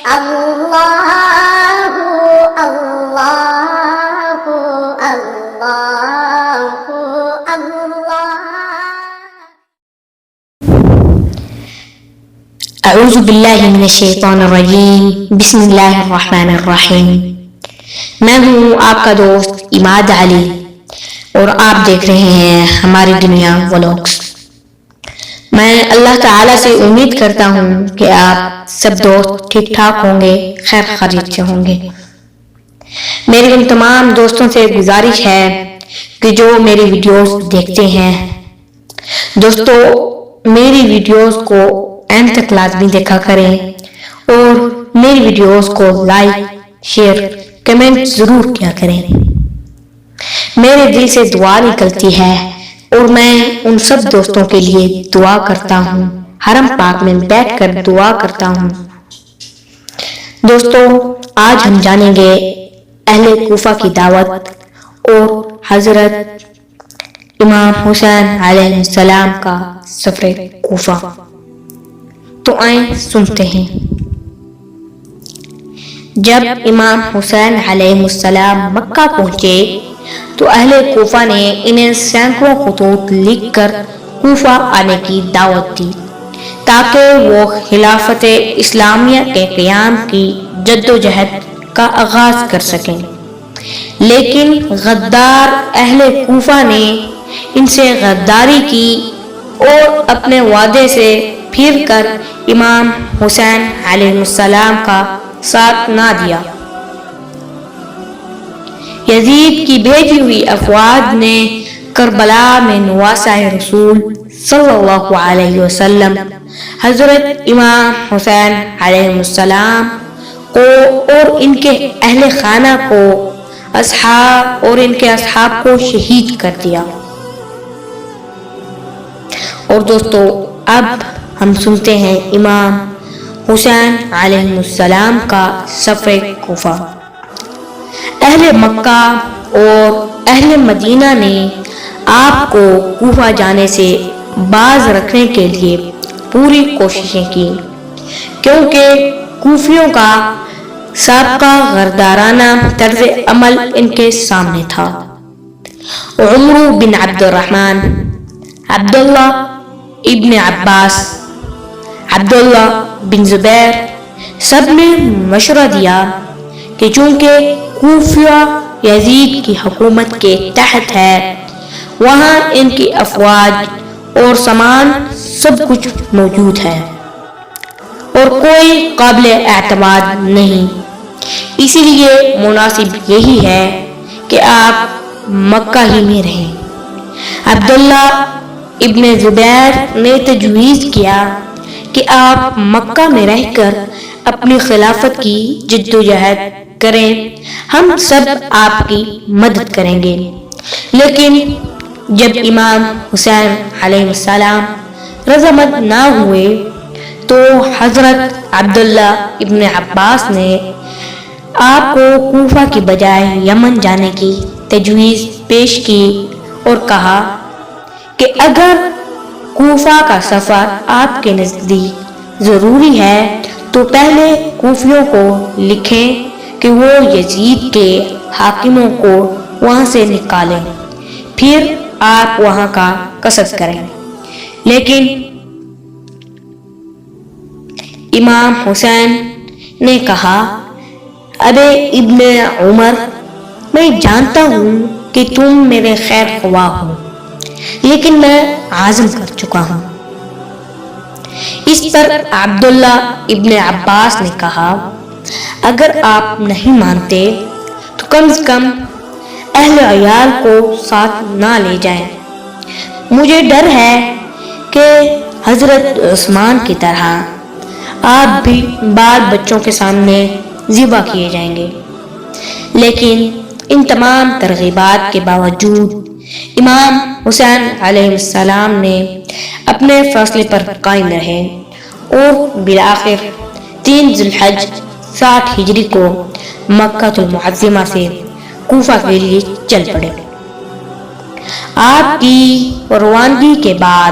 اللہ اللہ اللہ اللہ۔ اعوذ باللہ من الشیطان الرجیم، بسم اللہ الرحمن الرحیم۔ میں ہوں آپ کا دوست عماد علی اور آپ دیکھ رہے ہیں ہماری دنیا ولاگس۔ میں اللہ تعالیٰ سے امید کرتا ہوں کہ آپ سب دوست ٹھیک ٹھاک ہوں گے، خیر خیریت سے ہوں گے۔ میری ان تمام دوستوں سے گزارش ہے کہ جو میری ویڈیوز دیکھتے ہیں، دوستو میری ویڈیوز کو اینڈ تک لازمی دیکھا کریں اور میری ویڈیوز کو لائک، شیئر، کمنٹ ضرور کیا کریں۔ میرے دل سے دعا نکلتی ہے اور میں ان سب دوستوں کے لیے دعا کرتا ہوں، حرم پاک میں بیٹھ کر دعا کرتا ہوں۔ دوستو آج ہم جانیں گے اہل کوفہ کی دعوت اور حضرت امام حسین علیہ السلام کا سفر کوفہ۔ تو آئیں سنتے ہیں۔ جب امام حسین علیہ السلام مکہ پہنچے تو اہل کوفہ نے انہیں سینکڑوں خطوط لکھ کر کوفہ آنے کی دعوت دی تاکہ وہ خلافت اسلامیہ کے قیام کی جدوجہد کا آغاز کر سکیں، لیکن غدار اہل کوفہ نے ان سے غداری کی اور اپنے وعدے سے پھر کر امام حسین علیہ السلام کا ساتھ نہ دیا۔ یزید کی بھیجی ہوئی افواج نے کربلا میں نواسہ رسول صلی اللہ علیہ وسلم حضرت امام حسین علیہ السلام کو اور ان کے اہل خانہ کو اصحاب کو شہید کر دیا۔ اور دوستو اب ہم سنتے ہیں امام حسین علیہ السلام کا سفر کوفہ۔ اہل مکہ اور اہل مدینہ نے آپ کو کوفہ جانے سے باز رکھنے کے لیے پوری کوششیں کی، کیونکہ کوفیوں کا سابقہ غدارانہ طرز عمل ان کے سامنے تھا۔ عمر بن عبد الرحمن، عبداللہ ابن عباس، عبداللہ بن زبیر سب نے مشورہ دیا کہ چونکہ کوفہ یزید کی حکومت کے تحت ہے، وہاں ان کی افواج اور سامان سب کچھ موجود ہے اور کوئی قابل اعتماد نہیں، اسی لیے مناسب یہی ہے کہ آپ مکہ ہی میں رہیں۔ عبداللہ ابن زبیر نے تجویز کیا کہ آپ مکہ میں رہ کر اپنی خلافت کی جدوجہد کریں، ہم سب آپ کی مدد کریں گے۔ لیکن جب امام حسین علیہ السلام رضامند نہ ہوئے تو حضرت عبداللہ ابن عباس نے آپ کو کوفہ کی بجائے یمن جانے کی تجویز پیش کی اور کہا کہ اگر کوفہ کا سفر آپ کے نزدیک ضروری ہے تو پہلے کوفیوں کو لکھیں کہ وہ یزید کے حاکموں کو وہاں سے نکالیں، پھر آپ وہاں کا قصد کریں۔ لیکن امام حسین نے کہا، ابے ابن عمر، میں جانتا ہوں کہ تم میرے خیر خواہ ہو، لیکن میں عازم کر چکا ہوں۔ اس پر عبداللہ ابن عباس نے کہا، اگر آپ نہیں مانتے تو کم از کم اہل عیال کو ساتھ نہ لے جائیں، مجھے ڈر ہے کہ حضرت عثمان کی طرح آپ بھی بال بچوں کے سامنے ذبح کیے جائیں گے۔ لیکن ان تمام ترغیبات کے باوجود امام حسین علیہ السلام نے اپنے فیصلے پر قائم رہے اور بالآخر 3 ذی الحج 60 ہجری کو مکہ المعظمہ سے کوفہ کے لیے چل پڑے۔ آپ کی روانگی کے بعد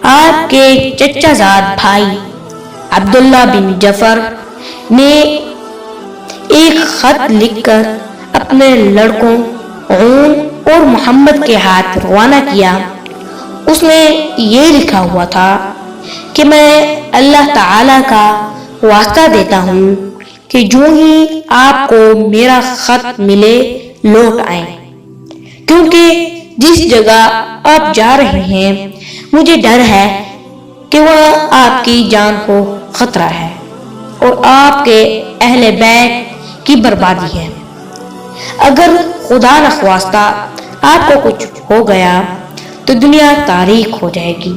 آپ کے چچا زاد بھائی عبداللہ بن جعفر نے ایک خط لکھ کر اپنے لڑکوں عون اور محمد کے ہاتھ روانہ کیا۔ اس میں یہ لکھا ہوا تھا کہ میں اللہ تعالیٰ کا واسطہ دیتا ہوں کہ جو ہی آپ کو میرا خط ملے لوٹ آئیں، کیونکہ جس جگہ آپ جا رہے ہیں مجھے ڈر ہے کہ وہاں آپ کی جان کو خطرہ ہے اور آپ کے اہل بیت کی بربادی ہے۔ اگر خدا نخواستہ آپ کو کچھ ہو گیا تو دنیا تاریک ہو جائے گی،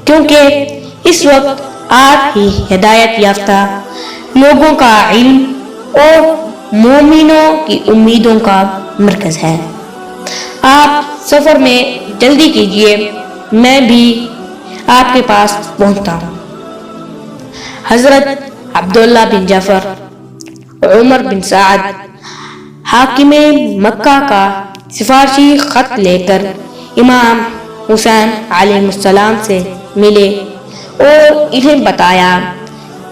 کیونکہ اس وقت آپ ہی ہدایت یافتہ لوگوں کا علم اور مومنوں کی امیدوں کا مرکز ہے۔ آپ سفر میں جلدی کیجیے، میں بھی آپ کے پاس پہنچتا ہوں۔ حضرت عبداللہ بن جعفر، عمر بن سعد، حاکم مکہ کا سفارشی خط لے کر امام حسین علیہ السلام سے ملے اور انہیں بتایا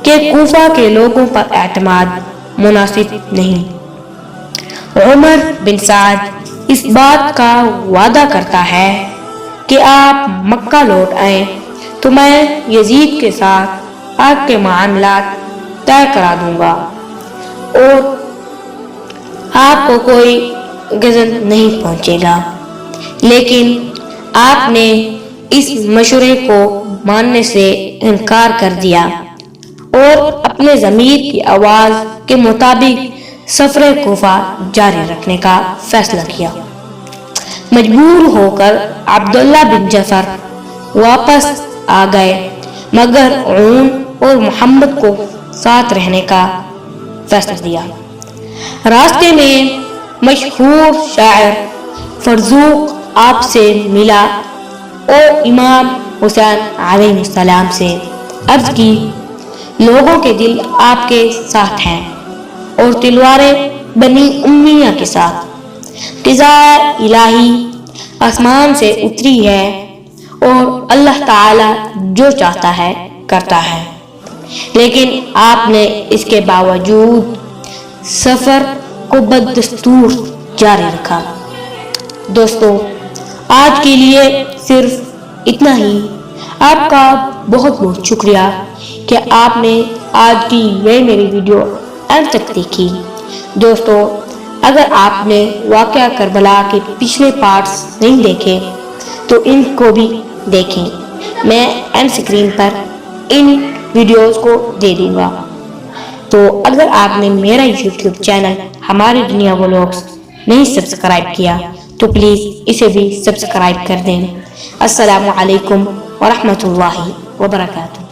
کہ کوفہ کے لوگوں پر اعتماد مناسب نہیں۔ عمر بن سعد اس بات کا وعدہ کرتا ہے کہ آپ مکہ لوٹ آئیں تو میں یزید کے ساتھ آپ کے معاملات طے کرا دوں گا اور آپ کو کوئی غضب نہیں پہنچے گا۔ لیکن آپ نے اس مشورے کو ماننے سے انکار کر دیا اور اپنے ضمیر کی آواز کے مطابق سفر کوفہ جاری رکھنے کا فیصلہ کیا۔ مجبور ہو کر عبداللہ بن جعفر واپس آ گئے، مگر عون اور محمد کو ساتھ رہنے کا فیصلہ دیا۔ راستے میں مشہور شاعر فرزوق آپ سے ملا اور امام حسین علیہ السلام سے عرض کی، لوگوں کے دل آپ کے ساتھ ہیں اور تلواریں بنی امیہ کے ساتھ۔ قضا الہی آسمان سے اتری ہے اور اللہ تعالی جو چاہتا ہے کرتا ہے، لیکن آپ نے اس کے باوجود سفر کو بدستور جاری رکھا۔ دوستو، آج کے لیے صرف اتنا ہی۔ آپ کا بہت بہت شکریہ کہ آپ نے آج کی یہ میری ویڈیو اینڈ تک دیکھی۔ دوستو، اگر آپ نے واقعہ کربلا کے پچھلے پارٹس نہیں دیکھے تو ان کو بھی دیکھیں، میں and screen per in videos کو دے دوں گا۔ تو اگر آپ نے میرا یوٹیوب چینل ہماری دنیا ولاگز نہیں سبسکرائب کیا تو پلیز اسے بھی سبسکرائب کر دیں۔ السلام علیکم ورحمۃ اللہ وبرکاتہ۔